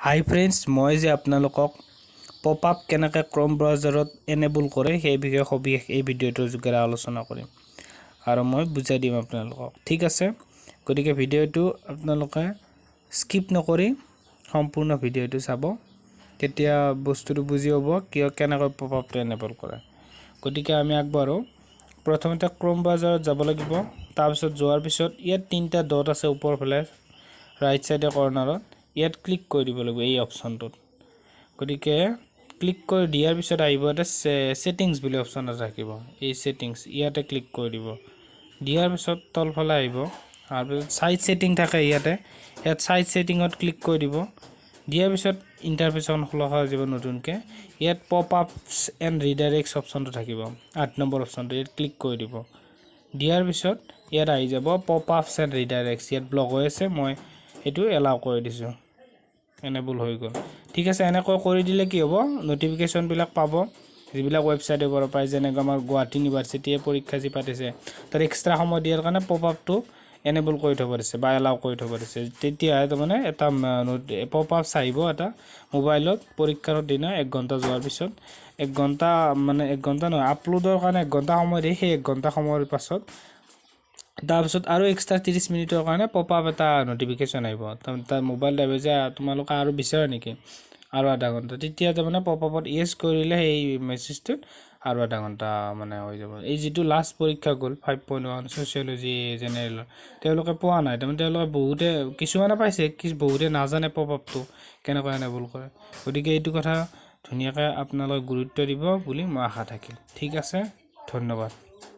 হাই friends, মই যে আপোনালোকক পপ আপ কেনেকৈ ক্ৰম ব্ৰাউজাৰত এনেবল কৰে সেই বিষয়ে সবিশেষ এই ভিডিঅ'টোৰ যোগেৰে আলোচনা কৰিম আৰু মই বুজাই দিম আপোনালোকক। ঠিক আছে, গতিকে ভিডিঅ'টো আপোনালোকে স্কিপ নকৰি সম্পূৰ্ণ ভিডিঅ'টো চাব, তেতিয়া বস্তুটো বুজি পাব কেনেকৈ পপ আপটো এনেবল কৰে। গতিকে আমি আগবাঢ়ো। প্ৰথমতে ক্ৰম ব্ৰাউজাৰত যাব লাগিব। তাৰপিছত যোৱাৰ পিছত ইয়াত তিনিটা ডট আছে ওপৰ ফালে ৰাইট সাইডে কৰ্নাৰত, ইয়াত ক্লিক কৰি দিব লাগিব এই অপশনটোত। গতিকে ক্লিক কৰি দিয়াৰ পিছত আহিব এটা সেটিংস বুলি অপশন এটা থাকিব, এই সেটিংস ইয়াতে ক্লিক কৰি দিব। দিয়াৰ পিছত তলফালে আহিব আৰু সাইড সেটিং থাকে ইয়াত সাইড সেটিংত ক্লিক কৰি দিব। দিয়াৰ পিছত ইন্টাৰফেসখন খোলা হৈ যাব নতুনকৈ। ইয়াত পপ আপস এণ্ড ৰিডাইৰেক্টছ অপশনটো থাকিব, 8 নম্বৰ অপশনটো, ইয়াত ক্লিক কৰি দিব। দিয়াৰ পিছত ইয়াত আহি যাব পপ আপস এণ্ড ৰিডাইৰেক্টছ, ইয়াত ব্লক হৈ আছে, মই এইটো এলাউ কৰি দিছোঁ, এনেবল হৈ গ'ল। ঠিক আছে, এনেকৈ কৰি দিলে কি হ'ব, নটিফিকেশ্যনবিলাক পাব যিবিলাক ৱেবছাইটৰ পৰা পায়। যেনেকৈ আমাৰ গুৱাহাটী ইউনিভাৰ্চিটিয়ে পৰীক্ষা যি পাতিছে তাত এক্সট্ৰা সময় দিয়াৰ কাৰণে পপ আপটো এনেবল কৰি থ'ব দিছে বা এলাউ কৰি থ'ব দিছে। তেতিয়াহে তাৰমানে এটা পপ আপছ আহিব এটা মোবাইলত পৰীক্ষাৰ দিনা 1 ঘণ্টা যোৱাৰ পিছত। 1 ঘণ্টা মানে 1 ঘণ্টা নহয়, আপলোডৰ কাৰণে 1 ঘণ্টা সময় দিয়ে, সেই 1 ঘণ্টা সময়ৰ পাছত তাৰপিছত আৰু এক্সট্ৰা 30 মিনিটৰ কাৰণে পপ আপ এটা নটিফিকেশ্যন আহিব। তাৰ মোবাইল আহিব যে তোমালোকে আৰু বিচাৰা নেকি আৰু আধা ঘণ্টা, তেতিয়া তাৰমানে পপ আপত ইয়েছ কৰিলে সেই মেছেজটোত আৰু আধা ঘণ্টা মানে হৈ যাব। এই যিটো লাষ্ট পৰীক্ষা গ'ল 5.1 ছ'চিয়লজি জেনেৰেল, তেওঁলোকে পোৱা নাই, তাৰমানে তেওঁলোকে বহুতে কিছুমানে পাইছে, বহুতে নাজানে পপ আপটো কেনেকৈ এনেবল কৰে। গতিকে এইটো কথা ধুনীয়াকৈ আপোনালোকে গুৰুত্ব দিব বুলি মই আশা থাকিল। ঠিক আছে, ধন্যবাদ।